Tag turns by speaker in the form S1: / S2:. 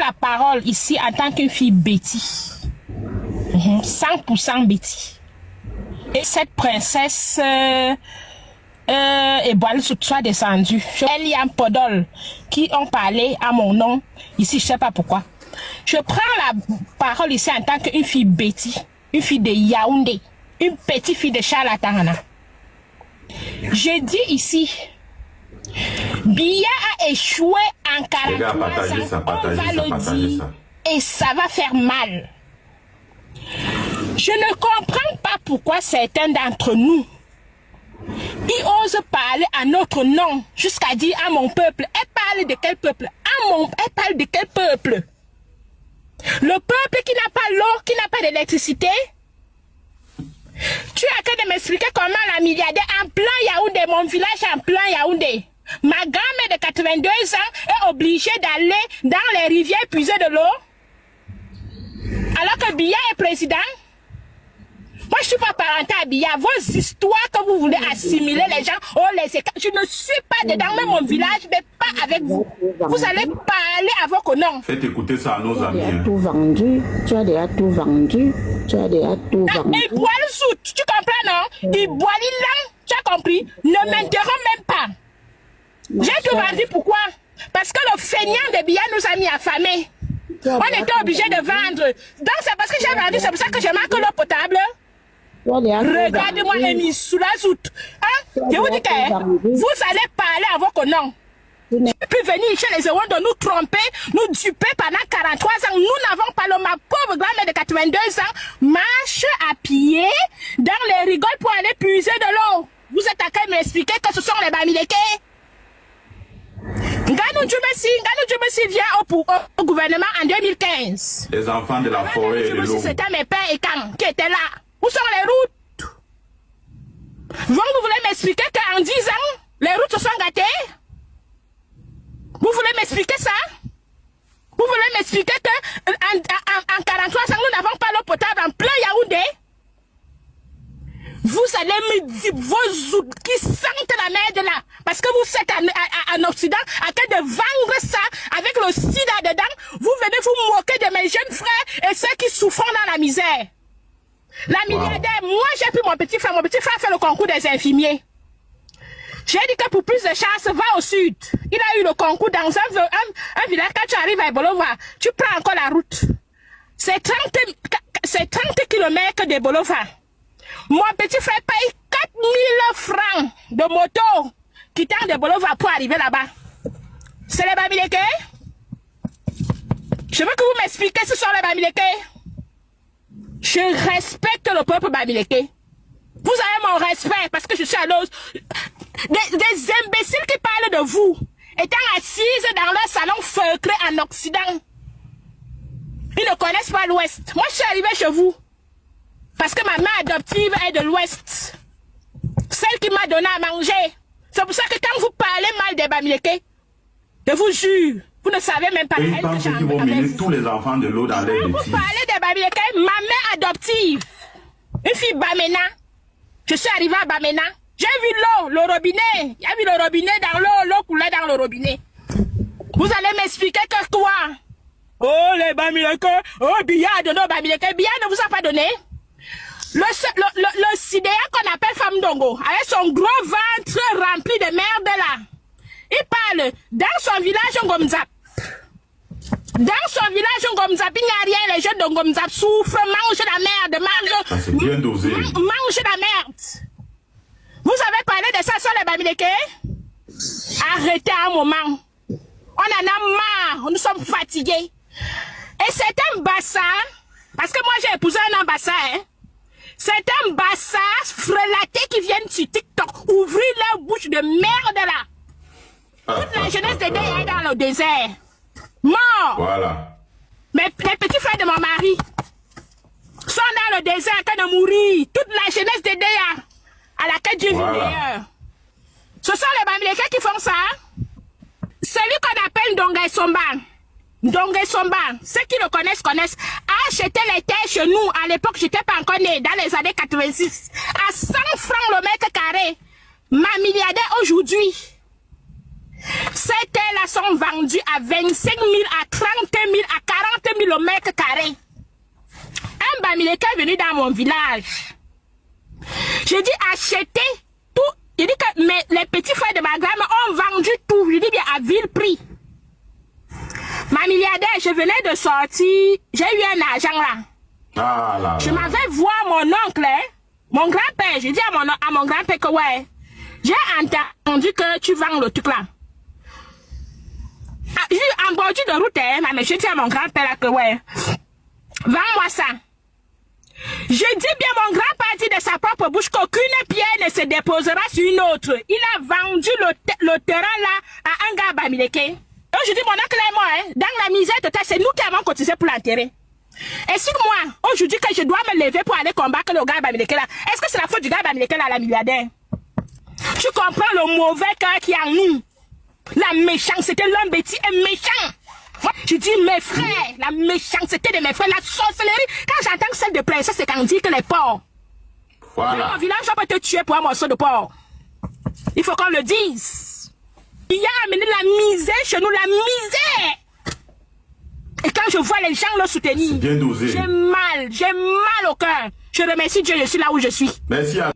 S1: la parole ici en tant qu'une fille Betty. 100% Betty. Et cette princesse Eboal soit descendue. Eliam Podol, qui ont parlé à mon nom. Ici, je ne sais pas pourquoi. Je prends la parole ici en tant qu'une fille Betty. Une fille de Yaoundé. Une petite fille de Charlatana. Je dis ici, Biya a échoué en 43 ans, on va le dire, et ça va faire mal. Je ne comprends pas pourquoi certains d'entre nous, ils osent parler à notre nom, jusqu'à dire à mon peuple. Elle parle de quel peuple? Elle parle de quel peuple? Le peuple qui n'a pas l'eau, qui n'a pas d'électricité? Tu as qu'à m'expliquer comment la milliardaire en plein Yaoundé, mon village en plein Yaoundé, ma grand-mère de 82 ans est obligée d'aller dans les rivières puiser de l'eau, alors que Biya est président. Moi, je ne suis pas parenté à Biya. Vos histoires que vous voulez assimiler les gens, je ne suis pas dedans, même mon village, mais pas avec vous. Vous allez parler à vos noms.
S2: Faites écouter ça à nos amis.
S3: Tu as tout vendu, tu as déjà tout vendu, tu as déjà tout vendu.
S1: Il boit le soute, tu comprends, non? Il boit l'île, tu as compris? Ne m'interromps même pas. J'ai tout vendu, pourquoi? Parce que le feignant de Biya nous a mis affamés. On était obligé de vendre. Donc c'est parce que j'ai vendu, c'est pour ça que je manque l'eau potable. Regardez-moi Amy sous la soute. Hein? Je vous dis que vous allez parler à vos noms. Vous pouvez venir chez les Ewon de nous tromper, nous duper pendant 43 ans. Nous n'avons pas l'eau. Ma pauvre grand-mère de 82 ans marche à pied dans les rigoles pour aller puiser de l'eau. Vous êtes à train de m'expliquer que ce sont les Bamileke. Nganou Djoumessi vient au gouvernement en 2015.
S2: Les enfants de la forêt et de l'eau.
S1: C'était mes pères et quand qui étaient là. Où sont les routes? Vous voulez m'expliquer qu'en 10 ans, les routes se sont gâtées? Vous voulez m'expliquer ça? Vous voulez m'expliquer qu'en 43 ans, nous n'avons pas l'eau potable en plein Yaoundé? Vous allez me dire vos outils qui sentent la merde là. Parce que vous êtes en Occident, à train de vendre ça avec le sida dedans. Vous venez vous moquer de mes jeunes frères et ceux qui souffrent dans la misère. La milliardaire, moi j'ai pris mon petit frère fait le concours des infirmiers. J'ai dit que pour plus de chance, va au sud. Il a eu le concours dans un village. Quand tu arrives à Bolova, tu prends encore la route. C'est 30 km de Bolova. Mon petit frère paye 4000 francs de moto quittant de Bolova pour arriver là-bas. C'est les Bamileke? Je veux que vous m'expliquiez ce sont les Bamileke. Je respecte le peuple Bamileke. Vous avez mon respect parce que je suis à l'os. Des imbéciles qui parlent de vous, étant assises dans leur salon feutré en Occident. Ils ne connaissent pas l'Ouest. Moi, je suis arrivée chez vous. Parce que ma mère adoptive est de l'Ouest. Celle qui m'a donné à manger. C'est pour ça que quand vous parlez mal des Bamileke, je vous jure, vous ne savez même pas.
S2: Ils pensent qu'ils vont mener tous les enfants de l'eau dans les bêtises.
S1: Vous parlez des Bamileke, ma mère adoptive, une fille Bamena. Je suis arrivée à Bamena. J'ai vu l'eau, le robinet. Il y a vu le robinet dans l'eau, l'eau coulait dans le robinet. Vous allez m'expliquer que toi, oh les Bamileke, oh Biya a donné aux Bamileke. Biya ne vous a pas donné. Le sidéa qu'on appelle Femme Dongo, avec son gros ventre rempli de merde là, il parle dans son village Ngomzap. Dans son village Ngomzap, il n'y a rien, les jeunes de Ngomzap souffrent, mangent la merde,
S2: c'est bien dosé.
S1: Mangent la merde. Vous avez parlé de ça sur les Bamileke? Arrêtez un moment. On en a marre, nous sommes fatigués. Et c'est un bassa, parce que moi j'ai épousé un ambassa, hein. C'est un bassa frelaté qui viennent sur TikTok ouvrir leur bouche de merde là. Toute la jeunesse de Déa est dans le désert. Mort.
S2: Voilà.
S1: Mais les petits frères de mon mari sont dans le désert quand de mourir. Toute la jeunesse de Déa à laquelle Dieu vit meilleur. Ce sont les Bamileke qui font ça. Celui qu'on appelle Ndonga Somba. Ndonga Somba, ceux qui le connaissent, a acheté les terres chez nous. À l'époque, j'étais pas encore né, dans les années 86. À 100 francs le mètre carré. Ma milliardaire aujourd'hui. Ces terres-là sont vendues à 25 000, à 30 000, à Bamileke est venu dans mon village. J'ai dit acheter tout. J'ai dit que les petits frères de ma grand-mère ont vendu tout. Je dis bien à vil prix. Ma milliardaire, je venais de sortir. J'ai eu un argent là.
S2: Ah là.
S1: Je m'avais voir mon oncle, hein, mon grand-père. J'ai dit à mon grand-père que ouais, j'ai entendu que tu vends le truc là. En bordure de route, hein, mais je dis à mon grand-père là que ouais, vends-moi ça. Je dis bien, mon grand-père dit de sa propre bouche qu'aucune pierre ne se déposera sur une autre. Il a vendu le terrain là à un gars Bamileke. Donc je dis, mon oncle et moi, hein, dans la misère totale, c'est nous qui avons cotisé pour l'enterrer. Et si moi, aujourd'hui que je dois me lever pour aller combattre le gars Bamileke là, est-ce que c'est la faute du gars Bamileke là, la milliardaire? Tu comprends le mauvais cœur qui est en nous? La méchanceté, l'homme bêtis est méchant. Je dis mes frères, la méchanceté de mes frères, la sorcellerie. Quand j'entends celle de princesse, c'est quand on dit que les porcs.
S2: Voilà.
S1: Dans mon village, on peut te tuer pour un morceau de porc. Il faut qu'on le dise. Il y a amené la misère chez nous, la misère. Et quand je vois les gens le soutenir,
S2: bien dosé.
S1: j'ai mal au cœur. Je remercie Dieu, je suis là où je suis.
S2: Merci à